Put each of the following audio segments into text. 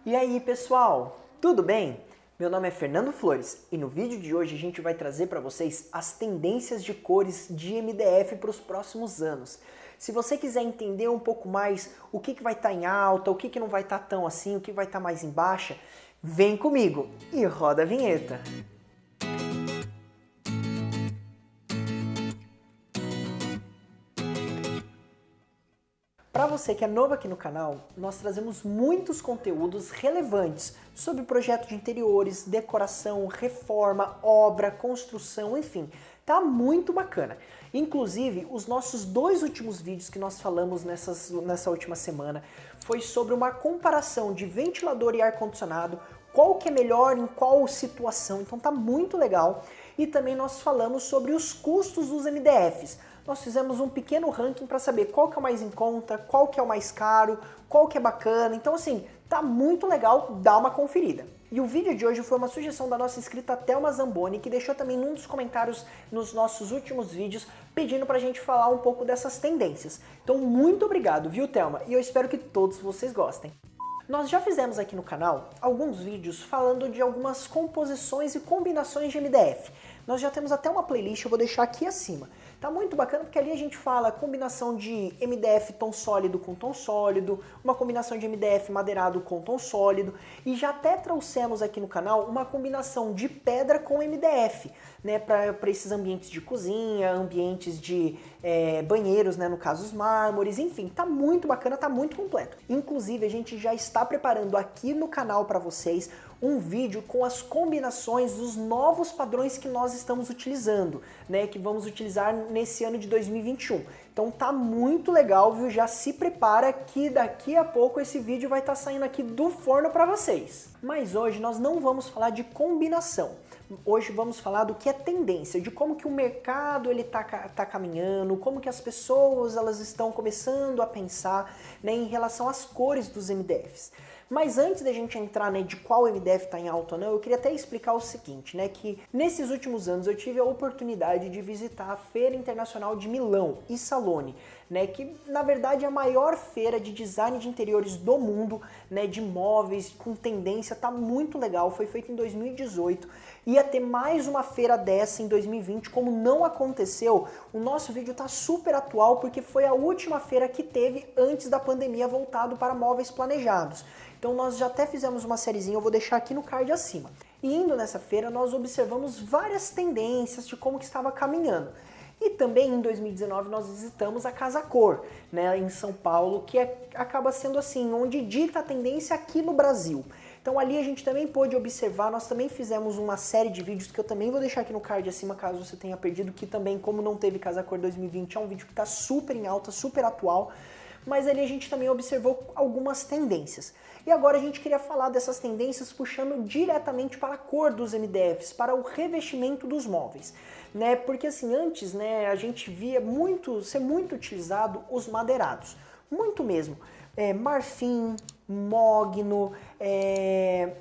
E aí, pessoal, tudo bem? Meu nome é Fernando Flores e no vídeo de hoje a gente vai trazer para vocês as tendências de cores de MDF para os próximos anos. Se você quiser entender um pouco mais o que vai estar em alta, o que não vai estar tão assim, o que vai estar mais em baixa, vem comigo e roda a vinheta. Para você que é novo aqui no canal, nós trazemos muitos conteúdos relevantes sobre projeto de interiores, decoração, reforma, obra, construção, enfim, tá muito bacana. Inclusive, os nossos dois últimos vídeos que nós falamos nessa última semana foi sobre uma comparação de ventilador e ar-condicionado, qual que é melhor em qual situação, então tá muito legal. E também nós falamos sobre os custos dos MDFs. Nós fizemos um pequeno ranking para saber qual que é o mais em conta, qual que é o mais caro, qual que é bacana. Então assim, tá muito legal, dá uma conferida. E o vídeo de hoje foi uma sugestão da nossa inscrita Thelma Zamboni, que deixou também num dos comentários nos nossos últimos vídeos, pedindo pra gente falar um pouco dessas tendências. Então muito obrigado, viu, Thelma? E eu espero que todos vocês gostem. Nós já fizemos aqui no canal alguns vídeos falando de algumas composições e combinações de MDF. Nós já temos até uma playlist, eu vou deixar aqui acima. Tá muito bacana porque ali a gente fala combinação de MDF tom sólido com tom sólido, uma combinação de MDF madeirado com tom sólido, e já até trouxemos aqui no canal uma combinação de pedra com MDF, né, para esses ambientes de cozinha, ambientes de banheiros, né, no caso os mármores, enfim, tá muito bacana, tá muito completo. Inclusive a gente já está preparando aqui no canal para vocês um vídeo com as combinações dos novos padrões que nós estamos utilizando, né, que vamos utilizar nesse ano de 2021. Então tá muito legal, viu? Já se prepara que daqui a pouco esse vídeo vai estar saindo aqui do forno para vocês. Mas hoje nós não vamos falar de combinação. Hoje vamos falar do que é tendência, de como que o mercado ele tá caminhando, como que as pessoas elas estão começando a pensar, né, em relação às cores dos MDFs. Mas antes da gente entrar, né, de qual MDF está em alta ou não, eu queria até explicar o seguinte, né, que nesses últimos anos eu tive a oportunidade de visitar a Feira Internacional de Milão e Salone, né, que na verdade é a maior feira de design de interiores do mundo, né, de móveis com tendência, tá muito legal, foi feito em 2018, ia ter mais uma feira dessa em 2020, como não aconteceu, o nosso vídeo tá super atual porque foi a última feira que teve antes da pandemia voltado para móveis planejados. Então nós já até fizemos uma sériezinha, eu vou deixar aqui no card acima. E indo nessa feira nós observamos várias tendências de como que estava caminhando. E também em 2019 nós visitamos a Casa Cor, né, em São Paulo, que acaba sendo assim, onde dita a tendência aqui no Brasil. Então ali a gente também pôde observar, nós também fizemos uma série de vídeos que eu também vou deixar aqui no card acima caso você tenha perdido, que também, como não teve Casa Cor 2020, é um vídeo que está super em alta, super atual, mas ali a gente também observou algumas tendências. E agora a gente queria falar dessas tendências puxando diretamente para a cor dos MDFs, para o revestimento dos móveis, né? Porque assim, antes, né, a gente via ser muito utilizado os madeirados, muito mesmo. Marfim, mogno,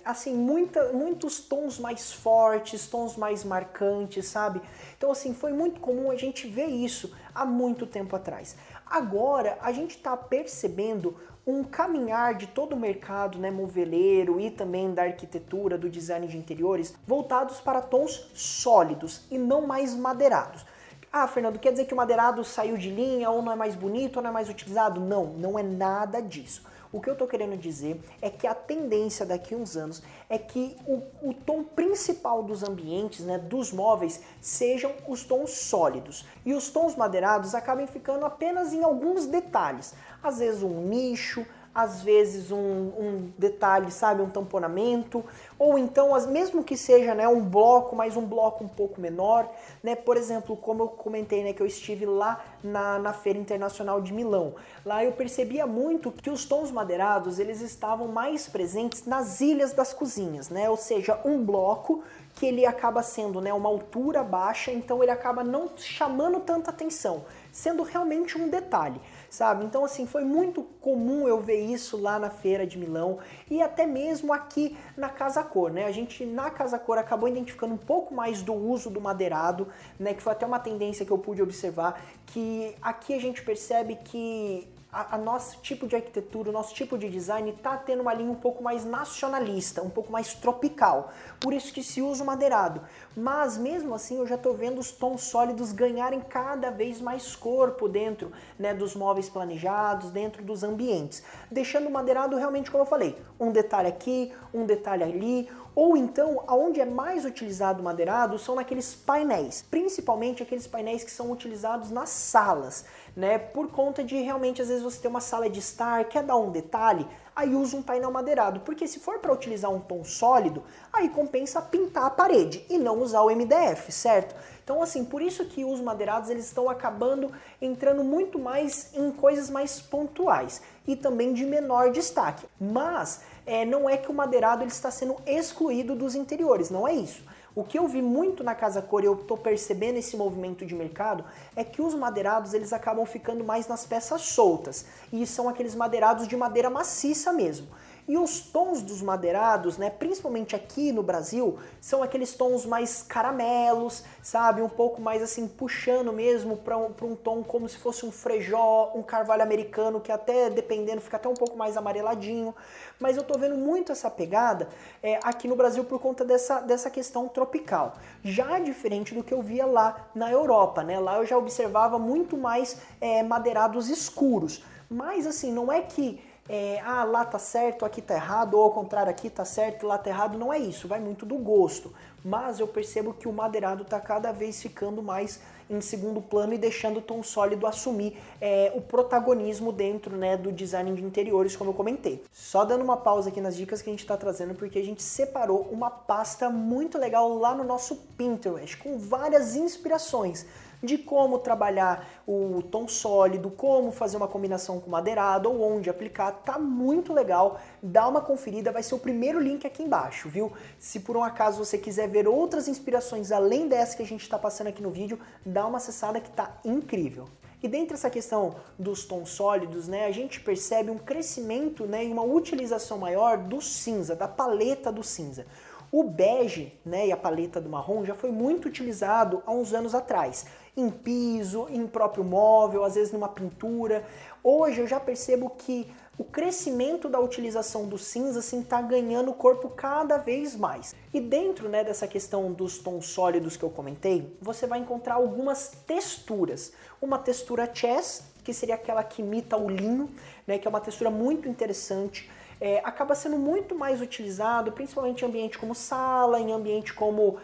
assim, muitos tons mais fortes, tons mais marcantes, sabe? Então assim, foi muito comum a gente ver isso há muito tempo atrás. Agora, a gente está percebendo um caminhar de todo o mercado, né, moveleiro e também da arquitetura, do design de interiores, voltados para tons sólidos e não mais madeirados. Ah, Fernando, quer dizer que o madeirado saiu de linha ou não é mais bonito ou não é mais utilizado? Não, não é nada disso. O que eu estou querendo dizer é que a tendência daqui a uns anos é que o tom principal dos ambientes, né, dos móveis, sejam os tons sólidos. E os tons madeirados acabem ficando apenas em alguns detalhes. Às vezes um nicho, às vezes um detalhe, sabe, um tamponamento, ou então, mesmo que seja, né, um bloco, mas um bloco um pouco menor, né, por exemplo, como eu comentei, né, que eu estive lá na Feira Internacional de Milão, lá eu percebia muito que os tons madeirados, eles estavam mais presentes nas ilhas das cozinhas, né, ou seja, um bloco que ele acaba sendo, né, uma altura baixa, então ele acaba não chamando tanta atenção, sendo realmente um detalhe, sabe? Então assim, foi muito comum eu ver isso lá na Feira de Milão e até mesmo aqui na Casa Cor, né? A gente na Casa Cor acabou identificando um pouco mais do uso do madeirado, né, que foi até uma tendência que eu pude observar, que aqui a gente percebe que a nosso tipo de arquitetura, o nosso tipo de design está tendo uma linha um pouco mais nacionalista, um pouco mais tropical. Por isso que se usa o madeirado. Mas mesmo assim eu já estou vendo os tons sólidos ganharem cada vez mais corpo dentro, né, dos móveis planejados, dentro dos ambientes. Deixando o madeirado realmente, como eu falei, um detalhe aqui, um detalhe ali. Ou então, aonde é mais utilizado o madeirado são naqueles painéis, principalmente aqueles painéis que são utilizados nas salas, né? Por conta de realmente, às vezes você tem uma sala de estar, quer dar um detalhe, aí usa um painel madeirado, porque se for para utilizar um tom sólido, aí compensa pintar a parede e não usar o MDF, certo? Então assim, por isso que os madeirados eles estão acabando entrando muito mais em coisas mais pontuais e também de menor destaque. Mas não é que o madeirado ele está sendo excluído dos interiores, não é isso. O que eu vi muito na Casa Cor e eu tô percebendo esse movimento de mercado é que os madeirados eles acabam ficando mais nas peças soltas e são aqueles madeirados de madeira maciça mesmo. E os tons dos madeirados, né, principalmente aqui no Brasil, são aqueles tons mais caramelos, sabe? Um pouco mais assim, puxando mesmo para um tom como se fosse um frejó, um carvalho americano, que até, dependendo, fica até um pouco mais amareladinho. Mas eu tô vendo muito essa pegada aqui no Brasil por conta dessa questão tropical. Já diferente do que eu via lá na Europa, né? Lá eu já observava muito mais madeirados escuros. Mas assim, não é que lá tá certo, aqui tá errado, ou ao contrário, aqui tá certo, lá tá errado, não é isso, vai muito do gosto. Mas eu percebo que o madeirado tá cada vez ficando mais em segundo plano e deixando o tom sólido assumir o protagonismo dentro, né, do design de interiores, como eu comentei. Só dando uma pausa aqui nas dicas que a gente tá trazendo, porque a gente separou uma pasta muito legal lá no nosso Pinterest, com várias inspirações de como trabalhar o tom sólido, como fazer uma combinação com madeirado ou onde aplicar, tá muito legal, dá uma conferida, vai ser o primeiro link aqui embaixo, viu? Se por um acaso você quiser ver outras inspirações além dessa que a gente está passando aqui no vídeo, dá uma acessada que tá incrível. E dentro dessa questão dos tons sólidos, né, a gente percebe um crescimento, né, e uma utilização maior do cinza, da paleta do cinza. O bege, né, e a paleta do marrom já foi muito utilizado há uns anos atrás, em piso, em próprio móvel, às vezes numa pintura. Hoje eu já percebo que o crescimento da utilização do cinza assim está ganhando corpo cada vez mais. E dentro, né, dessa questão dos tons sólidos que eu comentei, você vai encontrar algumas texturas. Uma textura chess, que seria aquela que imita o linho, né, que é uma textura muito interessante. Acaba sendo muito mais utilizado, principalmente em ambiente como sala, em ambiente como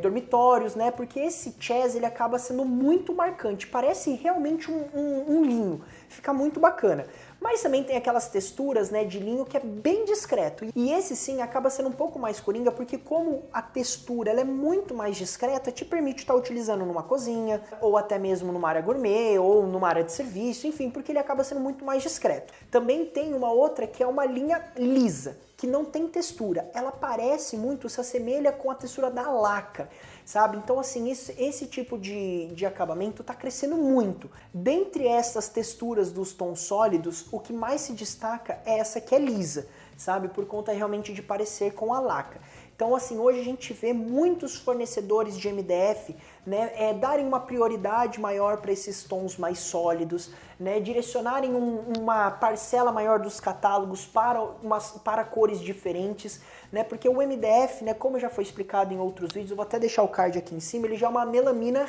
dormitórios, né? Porque esse chess ele acaba sendo muito marcante, parece realmente um linho, fica muito bacana. Mas também tem aquelas texturas, né, de linho que é bem discreto. E esse sim acaba sendo um pouco mais coringa, porque como a textura ela é muito mais discreta, te permite estar utilizando numa cozinha, ou até mesmo numa área gourmet, ou numa área de serviço, enfim, porque ele acaba sendo muito mais discreto. Também tem uma outra que é uma linha lisa, que não tem textura. Ela parece muito, se assemelha com a textura da laca, sabe? Então assim, esse tipo de acabamento está crescendo muito. Dentre essas texturas dos tons sólidos, o que mais se destaca é essa que é lisa, sabe? Por conta realmente de parecer com a laca. Então assim, hoje a gente vê muitos fornecedores de MDF, né, darem uma prioridade maior para esses tons mais sólidos, né, direcionarem uma parcela maior dos catálogos para cores diferentes, né, porque o MDF, né, como já foi explicado em outros vídeos, eu vou até deixar o card aqui em cima, ele já é uma melamina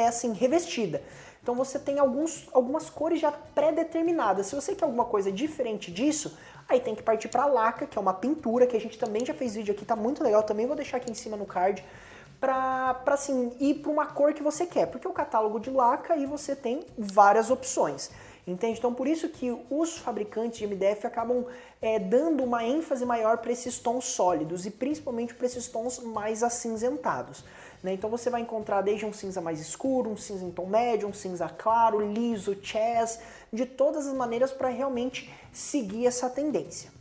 assim, revestida. Então você tem algumas cores já pré-determinadas. Se você quer alguma coisa diferente disso, aí tem que partir para a laca, que é uma pintura, que a gente também já fez vídeo aqui, tá muito legal, também vou deixar aqui em cima no card, para assim, ir para uma cor que você quer, porque o catálogo de laca aí você tem várias opções, entende? Então por isso que os fabricantes de MDF acabam dando uma ênfase maior para esses tons sólidos e principalmente para esses tons mais acinzentados, né? Então você vai encontrar desde um cinza mais escuro, um cinza em tom médio, um cinza claro, liso, chess, de todas as maneiras para realmente seguir essa tendência.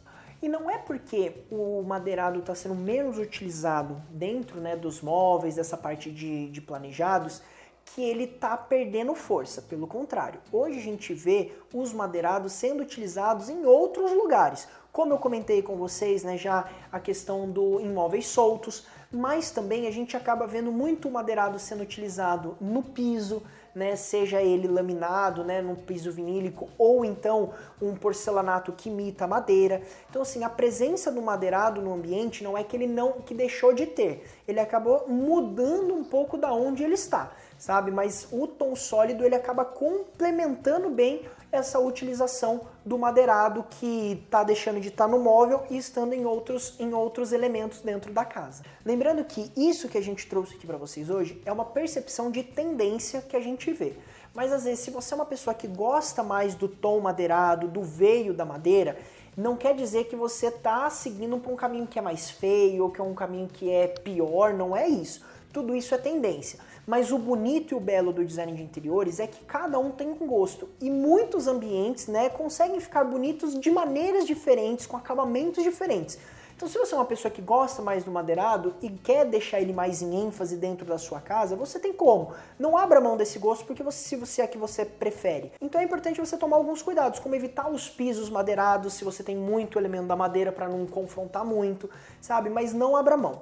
E não é porque o madeirado está sendo menos utilizado dentro, né, dos móveis, dessa parte de planejados, que ele está perdendo força. Pelo contrário, hoje a gente vê os madeirados sendo utilizados em outros lugares, como eu comentei com vocês, né, já a questão do imóveis soltos, mas também a gente acaba vendo muito madeirado sendo utilizado no piso, né, seja ele laminado, né, num piso vinílico, ou então um porcelanato que imita a madeira. Então assim, a presença do madeirado no ambiente não é que ele que deixou de ter, ele acabou mudando um pouco da onde ele está, sabe? Mas o tom sólido ele acaba complementando bem essa utilização do madeirado que está deixando de estar no móvel e estando em outros elementos dentro da casa. Lembrando que isso que a gente trouxe aqui para vocês hoje é uma percepção de tendência que a gente vê. Mas às vezes, se você é uma pessoa que gosta mais do tom madeirado, do veio da madeira, não quer dizer que você está seguindo por um caminho que é mais feio ou que é um caminho que é pior, não é isso. Tudo isso é tendência. Mas o bonito e o belo do design de interiores é que cada um tem um gosto. E muitos ambientes, né, conseguem ficar bonitos de maneiras diferentes, com acabamentos diferentes. Então se você é uma pessoa que gosta mais do madeirado e quer deixar ele mais em ênfase dentro da sua casa, você tem como. Não abra mão desse gosto porque se você é que você prefere. Então é importante você tomar alguns cuidados, como evitar os pisos madeirados, se você tem muito elemento da madeira para não confrontar muito, sabe? Mas não abra mão.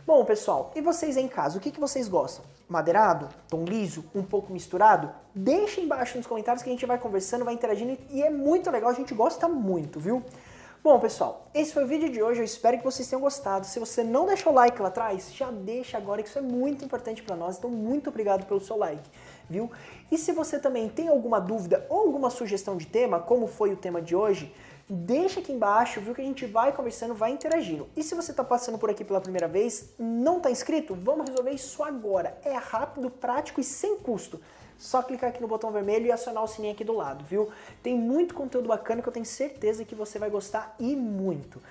Bom, pessoal, e vocês em casa, o que vocês gostam? Madeirado? Tom liso? Um pouco misturado? Deixa embaixo nos comentários que a gente vai conversando, vai interagindo e é muito legal, a gente gosta muito, viu? Bom, pessoal, esse foi o vídeo de hoje, eu espero que vocês tenham gostado. Se você não deixou o like lá atrás, já deixa agora, que isso é muito importante para nós, então muito obrigado pelo seu like, viu? E se você também tem alguma dúvida ou alguma sugestão de tema, como foi o tema de hoje, deixa aqui embaixo, viu, que a gente vai conversando, vai interagindo. E se você está passando por aqui pela primeira vez, não está inscrito, vamos resolver isso agora. É rápido, prático e sem custo. Só clicar aqui no botão vermelho e acionar o sininho aqui do lado, viu? Tem muito conteúdo bacana que eu tenho certeza que você vai gostar e muito.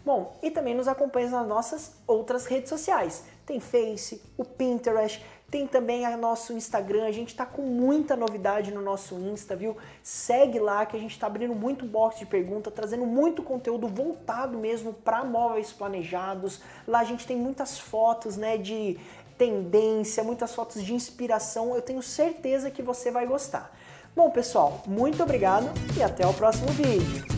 Bom, e também nos acompanhe nas nossas outras redes sociais. Tem Face, o Pinterest, tem também o nosso Instagram, a gente tá com muita novidade no nosso Insta, viu? Segue lá que a gente tá abrindo muito box de pergunta, trazendo muito conteúdo voltado mesmo para móveis planejados. Lá a gente tem muitas fotos, né, de tendência, muitas fotos de inspiração, eu tenho certeza que você vai gostar. Bom, pessoal, muito obrigado e até o próximo vídeo.